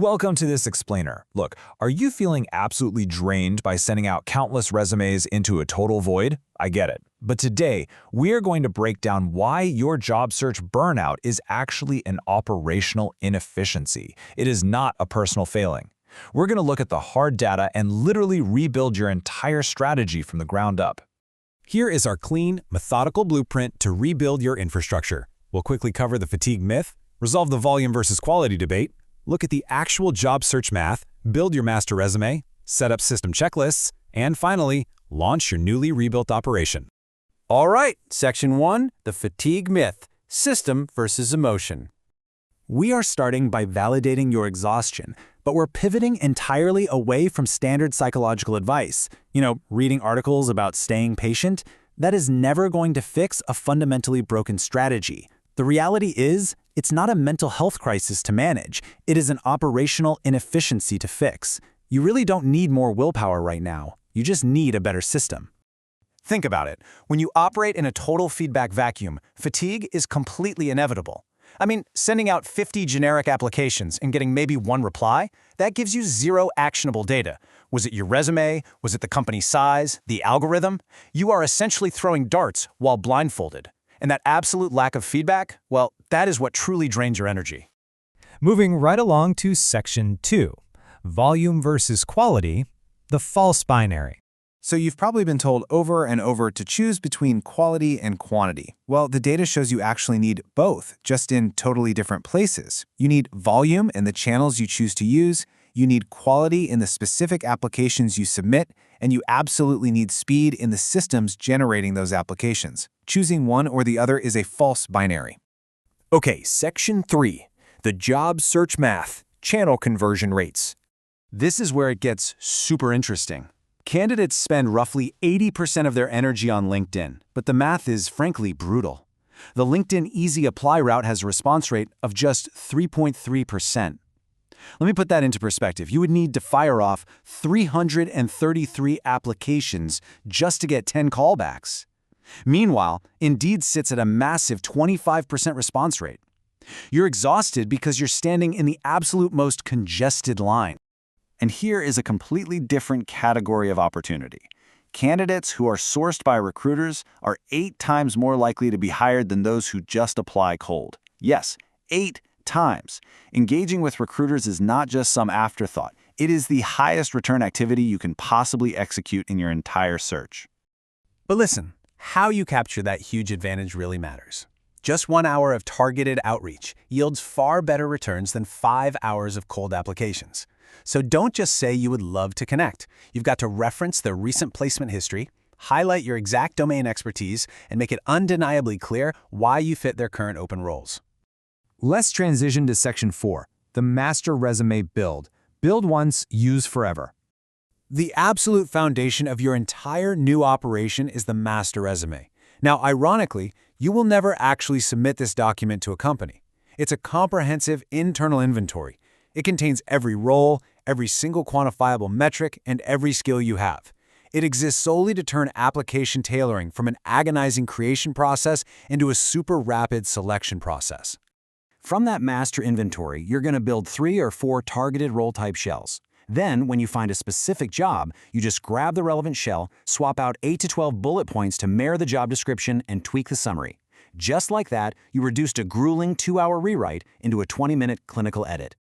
Welcome to this explainer. Look, are you feeling absolutely drained by sending out countless resumes into a total void? I get it. But today, we are going to break down why your job search burnout is actually an operational inefficiency. It is not a personal failing. We're going to look at the hard data and literally rebuild your entire strategy from the ground up. Here is our clean, methodical blueprint to rebuild your infrastructure. We'll quickly cover the fatigue myth, resolve the volume versus quality debate, look at the actual job search math, build your master resume, set up system checklists, and finally, launch your newly rebuilt operation. All right, Section 1, the fatigue myth, system versus emotion. We are starting by validating your exhaustion, but we're pivoting entirely away from standard psychological advice. Reading articles about staying patient, that is never going to fix a fundamentally broken strategy. The reality is, it's not a mental health crisis to manage. It is an operational inefficiency to fix. You really don't need more willpower right now. You just need a better system. Think about it. When you operate in a total feedback vacuum, fatigue is completely inevitable. Sending out 50 generic applications and getting maybe one reply, that gives you zero actionable data. Was it your resume? Was it the company size? The algorithm? You are essentially throwing darts while blindfolded. And that absolute lack of feedback, well, that is what truly drains your energy. Moving right along to Section 2, volume versus quality, the false binary. So you've probably been told over and over to choose between quality and quantity. Well, the data shows you actually need both, just in totally different places. You need volume in the channels you choose to use, you need quality in the specific applications you submit, and you absolutely need speed in the systems generating those applications. Choosing one or the other is a false binary. Okay, Section 3, the job search math, channel conversion rates. This is where it gets super interesting. Candidates spend roughly 80% of their energy on LinkedIn, but the math is frankly brutal. The LinkedIn Easy Apply route has a response rate of just 3.3%. Let me put that into perspective. You would need to fire off 333 applications just to get 10 callbacks. Meanwhile, Indeed sits at a massive 25% response rate. You're exhausted because you're standing in the absolute most congested line. And here is a completely different category of opportunity. Candidates who are sourced by recruiters are 8 times more likely to be hired than those who just apply cold. Yes, 8 times. Engaging with recruiters is not just some afterthought. It is the highest return activity you can possibly execute in your entire search. But listen, how you capture that huge advantage really matters. Just 1 hour of targeted outreach yields far better returns than 5 hours of cold applications. So don't just say you would love to connect. You've got to reference their recent placement history, highlight your exact domain expertise, and make it undeniably clear why you fit their current open roles. Let's transition to Section 4, the master resume build. Build once, use forever. The absolute foundation of your entire new operation is the master resume. Now, ironically, you will never actually submit this document to a company. It's a comprehensive internal inventory. It contains every role, every single quantifiable metric, and every skill you have. It exists solely to turn application tailoring from an agonizing creation process into a super rapid selection process. From that master inventory, you're going to build 3 or 4 targeted role-type shells. Then, when you find a specific job, you just grab the relevant shell, swap out 8 to 12 bullet points to mirror the job description, and tweak the summary. Just like that, you reduced a grueling 2-hour rewrite into a 20-minute clinical edit.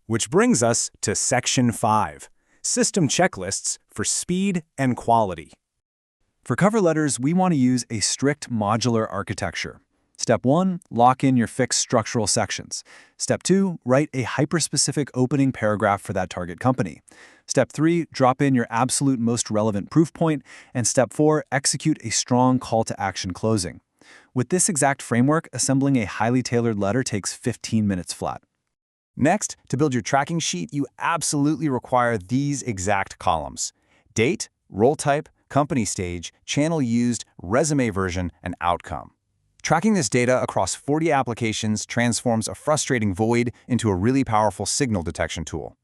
Which brings us to Section 5, system checklists for speed and quality. For cover letters, we want to use a strict modular architecture. Step 1, lock in your fixed structural sections. Step 2, write a hyper-specific opening paragraph for that target company. Step 3, drop in your absolute most relevant proof point. And Step 4, execute a strong call to action closing. With this exact framework, assembling a highly tailored letter takes 15 minutes flat. Next, to build your tracking sheet, you absolutely require these exact columns: date, role type, company stage, channel used, resume version, and outcome. Tracking this data across 40 applications transforms a frustrating void into a really powerful signal detection tool.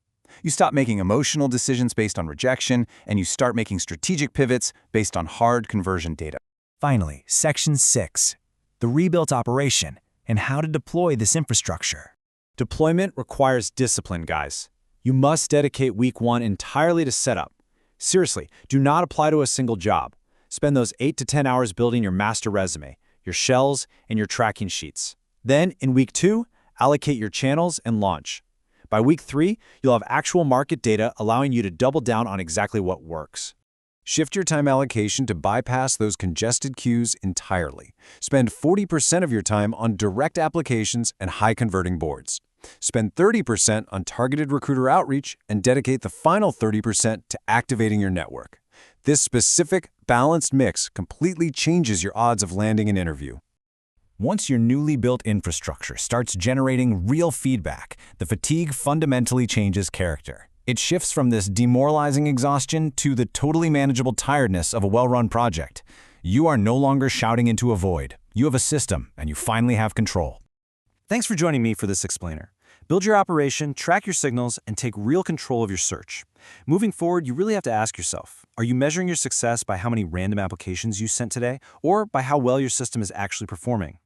You stop making emotional decisions based on rejection, and you start making strategic pivots based on hard conversion data. Finally, Section 6, the rebuilt operation and how to deploy this infrastructure. Deployment requires discipline, guys. You must dedicate week 1 entirely to setup. Seriously, do not apply to a single job. Spend those 8 to 10 hours building your master resume, your shells, and your tracking sheets. Then, in week 2, allocate your channels and launch. By week 3, you'll have actual market data allowing you to double down on exactly what works. Shift your time allocation to bypass those congested queues entirely. Spend 40% of your time on direct applications and high-converting boards. Spend 30% on targeted recruiter outreach and dedicate the final 30% to activating your network. This specific, balanced mix completely changes your odds of landing an interview. Once your newly built infrastructure starts generating real feedback, the fatigue fundamentally changes character. It shifts from this demoralizing exhaustion to the totally manageable tiredness of a well-run project. You are no longer shouting into a void. You have a system, and you finally have control. Thanks for joining me for this explainer. Build your operation, track your signals, and take real control of your search. Moving forward, you really have to ask yourself, are you measuring your success by how many random applications you sent today, or by how well your system is actually performing?